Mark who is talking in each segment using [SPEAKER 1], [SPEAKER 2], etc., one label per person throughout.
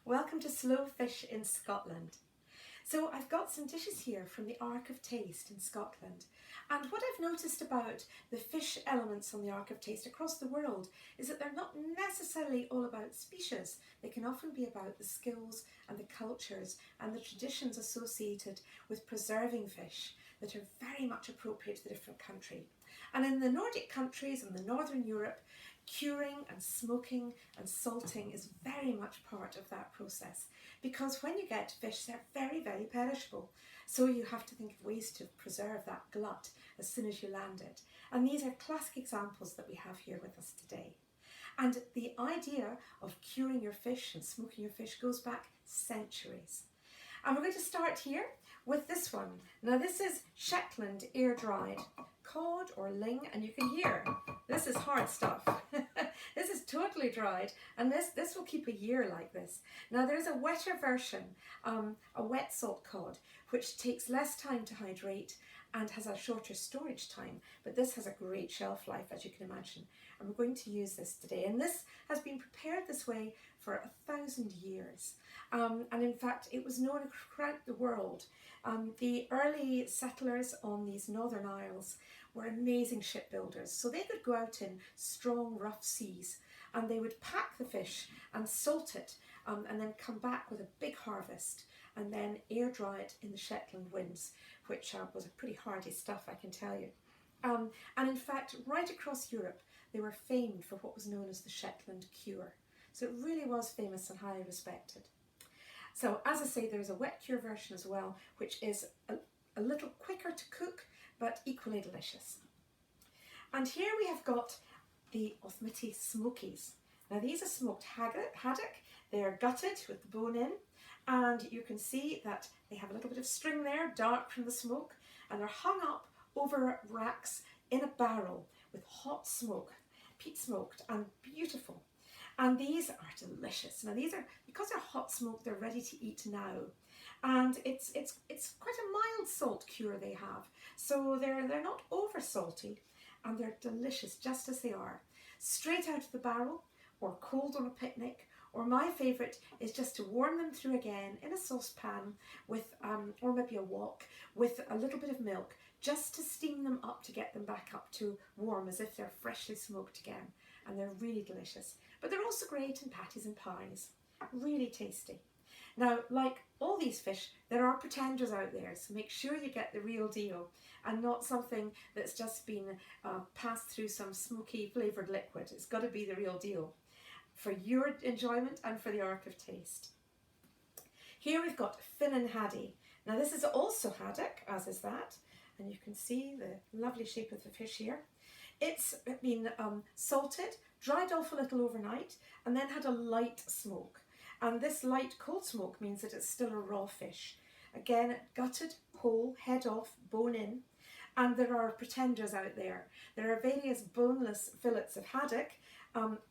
[SPEAKER 1] Welcome to Slow Fish in Scotland. So I've got some dishes here from the Ark of Taste in Scotland, and what I've noticed about the fish elements on the Ark of Taste across the world is that they're not necessarily all about species. They can often be about the skills and the cultures and the traditions associated with preserving fish that are very much appropriate to the different country. And in the Nordic countries and the Northern Europe, curing and smoking and salting is very much part of that process, because when you get fish, they're very perishable. So you have to think of ways to preserve that glut as soon as you land it. And these are classic examples that we have here with us today. And the idea of curing your fish and smoking your fish goes back centuries. And we're going to start here with this one. Now this is Shetland air dried cod or ling, and you can hear this is hard stuff. This is totally dried, and this will keep a year like this. Now there's a wetter version, a wet salt cod, which takes less time to hydrate and has a shorter storage time, but this has a great shelf life, as you can imagine, and we're going to use this today. And this has been prepared this way for 1,000 years, and in fact it was known throughout the world. The early settlers on these northern isles were amazing shipbuilders, so they could go out in strong rough seas and they would pack the fish and salt it, and then come back with a big harvest and then air dry it in the Shetland winds, which was a pretty hardy stuff, I can tell you. And in fact, right across Europe, they were famed for what was known as the Shetland cure. So it really was famous and highly respected. So as I say, there's a wet cure version as well, which is a little quicker to cook, but equally delicious. And here we have got the Authmity smokies. Now these are smoked haddock. They are gutted with the bone in, and you can see that they have a little bit of string there, dark from the smoke, and they're hung up over racks in a barrel with hot smoke, peat smoked and beautiful. And these are delicious. Now these are, because they're hot smoked, they're ready to eat now. And it's quite a mild salt cure they have. So they're not over salty, and they're delicious just as they are. Straight out of the barrel, or cold on a picnic, or my favourite is just to warm them through again in a saucepan with, or maybe a wok, with a little bit of milk, just to steam them up to get them back up to warm as if they're freshly smoked again. And they're really delicious. But they're also great in patties and pies. Really tasty. Now, like all these fish, there are pretenders out there, so make sure you get the real deal and not something that's just been passed through some smoky flavoured liquid. It's got to be the real deal for your enjoyment and for the Ark of Taste. Here we've got Finnan Haddie. Now this is also haddock, as is that, and you can see the lovely shape of the fish here. It's been salted, dried off a little overnight, and then had a light smoke. And this light cold smoke means that it's still a raw fish. Again, gutted, whole, head off, bone in. And there are pretenders out there. There are various boneless fillets of haddock,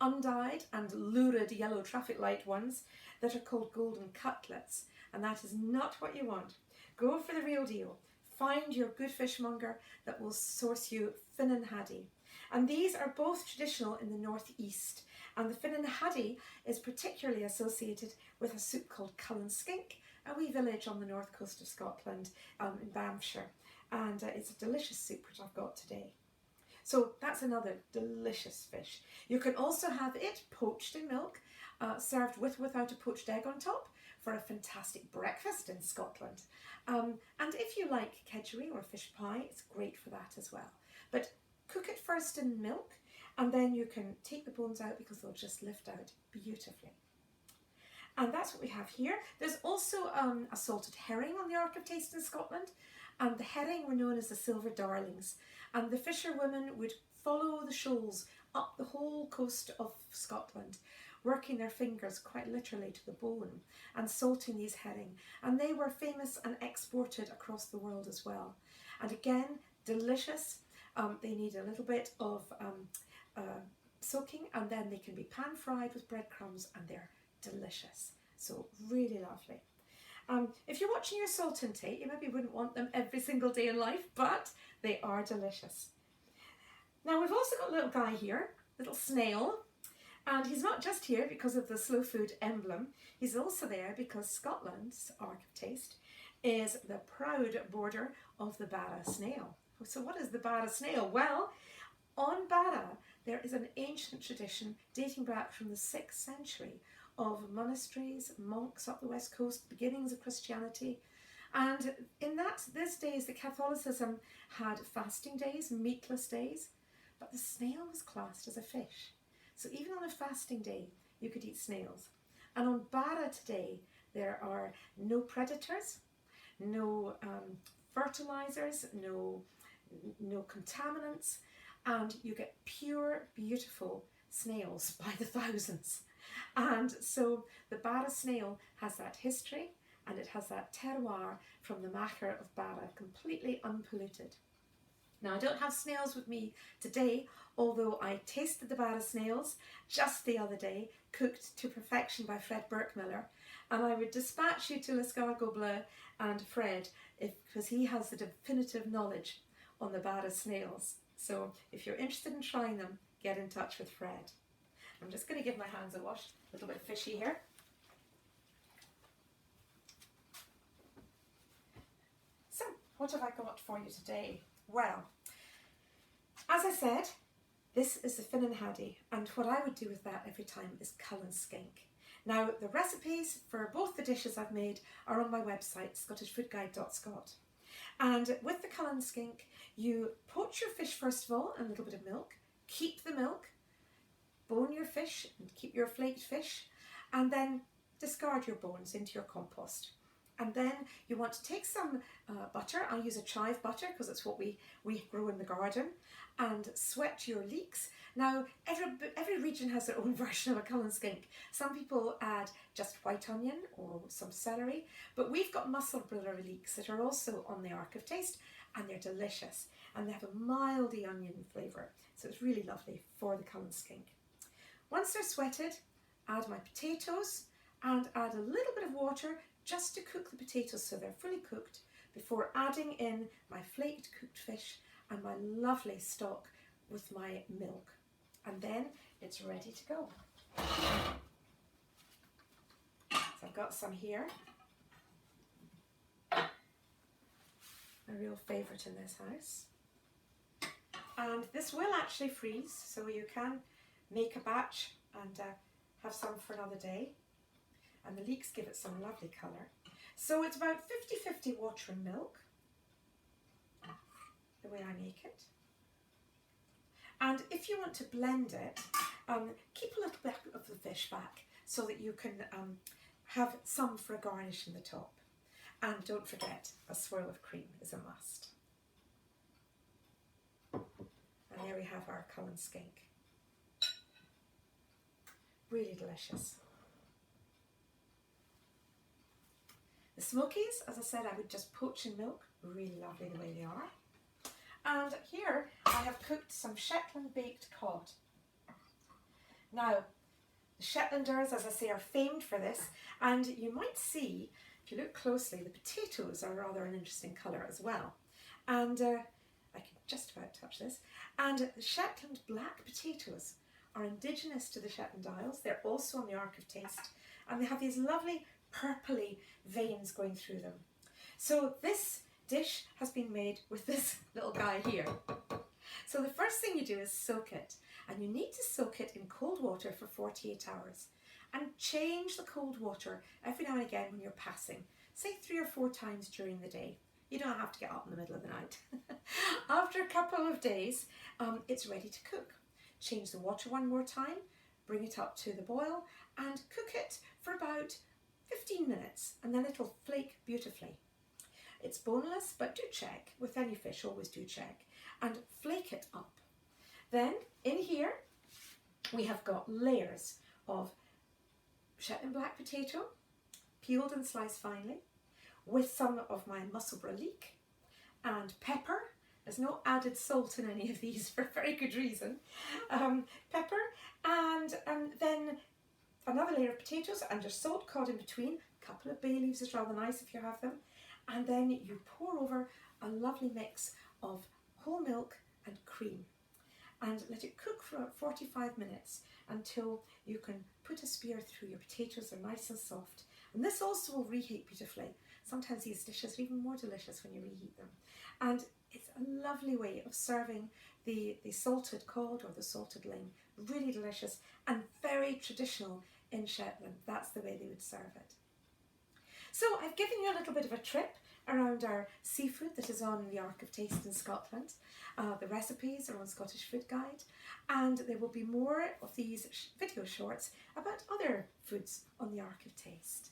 [SPEAKER 1] undyed and lurid yellow traffic light ones that are called golden cutlets. And that is not what you want. Go for the real deal. Find your good fishmonger that will source you Finnan Haddie. And these are both traditional in the northeast. And the Finnan Haddie is particularly associated with a soup called Cullen Skink, a wee village on the north coast of Scotland in Banffshire. And it's a delicious soup which I've got today. So that's another delicious fish. You can also have it poached in milk, served with without a poached egg on top, for a fantastic breakfast in Scotland. And if you like kedgeree or fish pie, it's great for that as well. But cook it first in milk, and then you can take the bones out because they'll just lift out beautifully. And that's what we have here. There's also a salted herring on the Ark of Taste in Scotland, and the herring were known as the silver darlings. And the fisherwomen would follow the shoals up the whole coast of Scotland, working their fingers quite literally to the bone and salting these herring. And they were famous and exported across the world as well. And again, delicious. They need a little bit of soaking, and then they can be pan fried with breadcrumbs, and they're delicious. So really lovely. If you're watching your salt intake, you maybe wouldn't want them every single day in life, but they are delicious. Now we've also got a little guy here, little snail, And he's not just here because of the slow food emblem, he's also there because Scotland's Ark of Taste is the proud border of the Barra snail. So what is the Barra snail? Well, on Barra there is an ancient tradition dating back from the 6th century of monasteries, monks up the west coast, beginnings of Christianity. And in these days, the Catholicism had fasting days, meatless days, but the snail was classed as a fish. So even on a fasting day, you could eat snails. And on Barra today, there are no predators, no fertilizers, no contaminants, and you get pure, beautiful snails by the thousands. And so the Barra snail has that history, and it has that terroir from the Macher of Barra, completely unpolluted. Now, I don't have snails with me today, although I tasted the Barra snails just the other day, cooked to perfection by Fred Burkmiller, and I would dispatch you to L'Escargot Bleu and Fred because he has the definitive knowledge on the Barra snails. So if you're interested in trying them, get in touch with Fred. I'm just going to give my hands a wash, a little bit fishy here. So, what have I got for you today? Well, as I said, this is the Finnan Haddie, and what I would do with that every time is Cullen skink. Now, the recipes for both the dishes I've made are on my website, scottishfoodguide.scot. And with the Cullen skink, you poach your fish first of all in a little bit of milk, keep the milk, bone your fish and keep your flaked fish, and then discard your bones into your compost. And then you want to take some butter. I use a chive butter because it's what we grow in the garden, and sweat your leeks. Now, every region has their own version of a Cullen skink. Some people add just white onion or some celery, but we've got Musselburgh leeks that are also on the Ark of Taste, and they're delicious, and they have a mildy onion flavour, so it's really lovely for the Cullen skink. Once they're sweated, add my potatoes and add a little bit of water just to cook the potatoes so they're fully cooked before adding in my flaked cooked fish and my lovely stock with my milk. And then it's ready to go. So I've got some here. A real favourite in this house. And this will actually freeze, so you can make a batch and have some for another day. And the leeks give it some lovely colour. So it's about 50-50 water and milk, the way I make it. And if you want to blend it, keep a little bit of the fish back so that you can have some for a garnish in the top. And don't forget, a swirl of cream is a must. And there we have our Cullen skink. Really delicious. The smokies, as I said, I would just poach in milk. Really lovely the way they are. And here I have cooked some Shetland baked cod. Now, the Shetlanders, as I say, are famed for this, and you might see, if you look closely, the potatoes are rather an interesting colour as well. And I can just about touch this. And the Shetland black potatoes are indigenous to the Shetland Isles. They're also on the Ark of Taste, and they have these lovely purpley veins going through them. So this dish has been made with this little guy here. So the first thing you do is soak it, and you need to soak it in cold water for 48 hours and change the cold water every now and again when you're passing, say 3 or 4 times during the day. You don't have to get up in the middle of the night. After a couple of days, it's ready to cook. Change the water one more time, bring it up to the boil and cook it for about 15 minutes, and then it'll flake beautifully. It's boneless, but do check. With any fish, always do check. And flake it up. Then, in here, we have got layers of Shetland black potato, peeled and sliced finely, with some of my Musselburgh leek, and pepper. There's no added salt in any of these for very good reason. Pepper, and then another layer of potatoes and your salt cod in between. A couple of bay leaves is rather nice if you have them. And then you pour over a lovely mix of whole milk and cream. and let it cook for about 45 minutes until you can put a spear through. Your potatoes are nice and soft. And this also will reheat beautifully. Sometimes these dishes are even more delicious when you reheat them. And it's a lovely way of serving the salted cod or the salted ling. Really delicious and very traditional in Shetland. That's the way they would serve it. So I've given you a little bit of a trip around our seafood that is on the Ark of Taste in Scotland. The recipes are on Scottish Food Guide, and there will be more of these video shorts about other foods on the Ark of Taste.